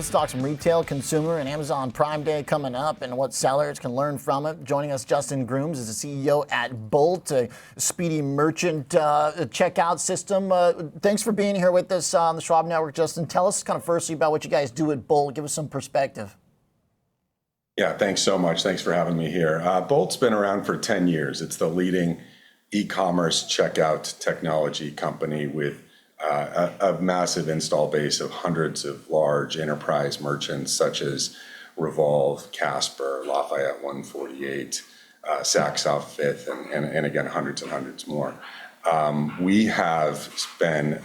Let's talk some retail, consumer, and Amazon Prime Day coming up and what sellers can learn from it. Joining us, Justin Grooms is the CEO at Bolt, a speedy merchant checkout system. Thanks for being here with us on the Schwab Network, Justin. Tell us kind of firstly about what you guys do at Bolt. Give us some perspective. Yeah, thanks so much. Thanks for having me here. Bolt's been around for 10 years. It's the leading e-commerce checkout technology company with a massive install base of hundreds of large enterprise merchants such as Revolve, Casper, Lafayette 148, Saks South Fifth, and again, hundreds and hundreds more. We have been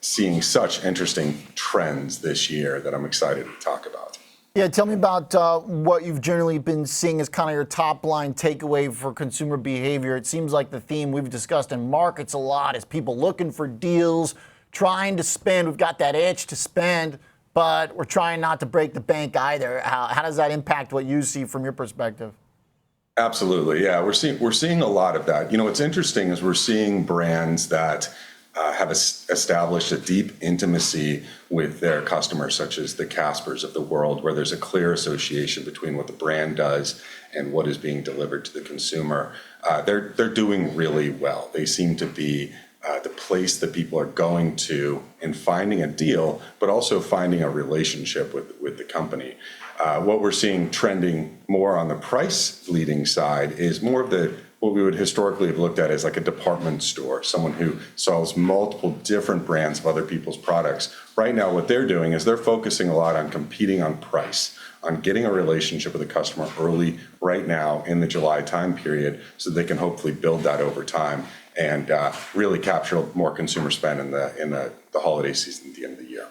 seeing such interesting trends this year that I'm excited to talk about. Yeah, tell me about what you've generally been seeing as kind of your top line takeaway for consumer behavior. It seems like the theme we've discussed in markets a lot is people looking for deals, trying to spend. We've got that itch to spend, but we're trying not to break the bank either. How does that impact what you see from your perspective? Absolutely, yeah. We're seeing a lot of that. You know, what's interesting is we're seeing brands that have established a deep intimacy with their customers, such as the Caspers of the world, where there's a clear association between what the brand does and what is being delivered to the consumer. They're doing really well. They seem to be the place that people are going to in finding a deal, but also finding a relationship with the company. What we're seeing trending more on the price leading side is more of what we would historically have looked at as like a department store, someone who sells multiple different brands of other people's products. Right now, what they're doing is they're focusing a lot on competing on price, on getting a relationship with a customer early right now in the July time period so they can hopefully build that over time and really capture more consumer spend in the holiday season at the end of the year.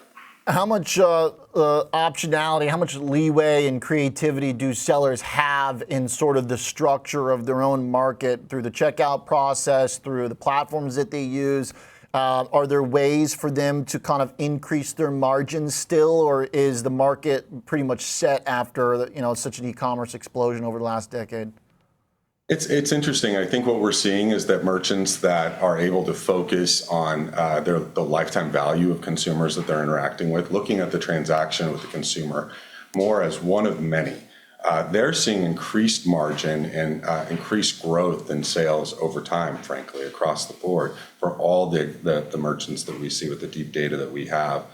How much optionality, how much leeway and creativity do sellers have in sort of the structure of their own market through the checkout process, through the platforms that they use? Are there ways for them to kind of increase their margins still, or is the market pretty much set after such an e-commerce explosion over the last decade? It's interesting. I think what we're seeing is that merchants that are able to focus on the lifetime value of consumers that they're interacting with, looking at the transaction with the consumer more as one of many, they're seeing increased margin and increased growth in sales over time, frankly, across the board for all the merchants that we see with the deep data that we have.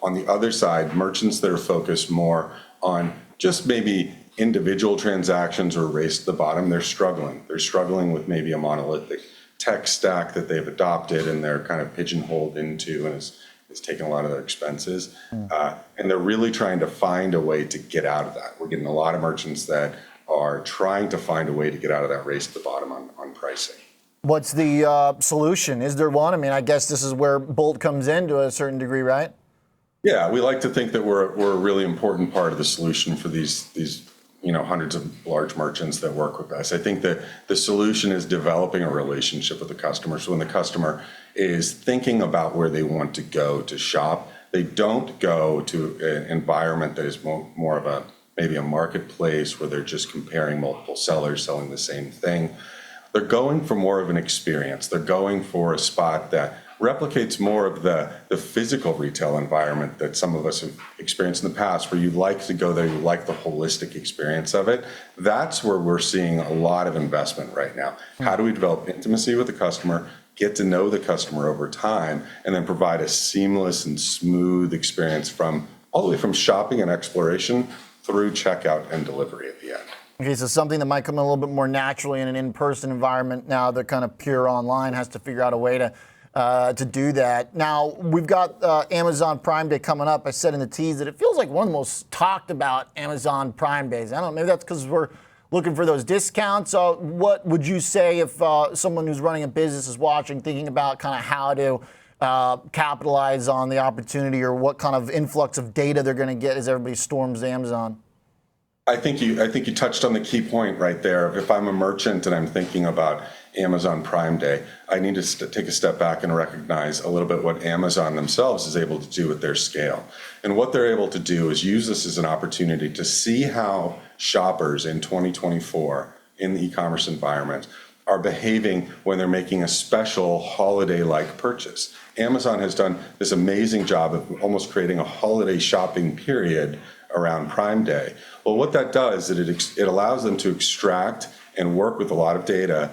On the other side, merchants that are focused more on just maybe individual transactions or race to the bottom, they're struggling. They're struggling with maybe a monolithic tech stack that they've adopted and they're kind of pigeonholed into, and it's taken a lot of their expenses. And they're really trying to find a way to get out of that. We're getting a lot of merchants that are trying to find a way to get out of that race to the bottom on pricing. What's the solution? Is there one? I mean, I guess this is where Bolt comes in to a certain degree, right? Yeah, we like to think that we're a really important part of the solution for these hundreds of large merchants that work with us. I think that the solution is developing a relationship with the customer. So when the customer is thinking about where they want to go to shop, they don't go to an environment that is more of maybe a marketplace where they're just comparing multiple sellers selling the same thing. They're going for more of an experience. They're going for a spot that replicates more of the physical retail environment that some of us have experienced in the past, where you like to go there, you like the holistic experience of it. That's where we're seeing a lot of investment right now. How do we develop intimacy with the customer, get to know the customer over time, and then provide a seamless and smooth experience from all the way from shopping and exploration through checkout and delivery at the end. Okay, so something that might come a little bit more naturally in an in-person environment now that kind of pure online has to figure out a way to do that. Now, we've got Amazon Prime Day coming up. I said in the tease that it feels like one of the most talked about Amazon Prime Days. I don't know, maybe that's because we're looking for those discounts. What would you say if someone who's running a business is watching, thinking about kind of how to capitalize on the opportunity, or what kind of influx of data they're going to get as everybody storms Amazon? I think you touched on the key point right there. If I'm a merchant and I'm thinking about Amazon Prime Day, I need to take a step back and recognize a little bit what Amazon themselves is able to do with their scale. And what they're able to do is use this as an opportunity to see how shoppers in 2024 in the e-commerce environment are behaving when they're making a special holiday-like purchase. Amazon has done this amazing job of almost creating a holiday shopping period around Prime Day. Well, what that does is it allows them to extract and work with a lot of data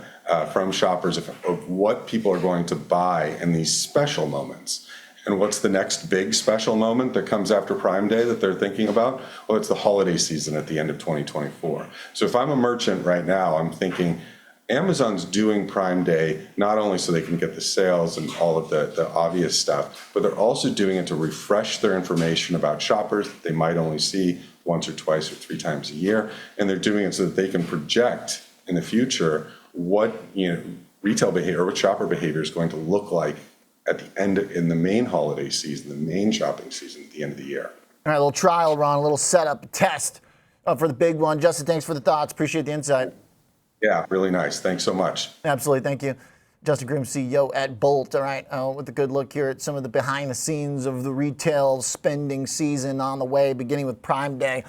from shoppers of what people are going to buy in these special moments. And what's the next big special moment that comes after Prime Day that they're thinking about? Well, it's the holiday season at the end of 2024. So if I'm a merchant right now, I'm thinking Amazon's doing Prime Day not only so they can get the sales and all of the obvious stuff, but they're also doing it to refresh their information about shoppers that they might only see once or twice or 3 times a year. And they're doing it so that they can project in the future what retail behavior or what shopper behavior is going to look like at the end in the main holiday season, the main shopping season at the end of the year. All right, a little trial run, a little setup, a test for the big one. Justin, thanks for the thoughts. Appreciate the insight. Yeah, really nice. Thanks so much. Absolutely. Thank you. Justin Grimm, CEO at Bolt. All right, with a good look here at some of the behind the scenes of the retail spending season on the way, beginning with Prime Day.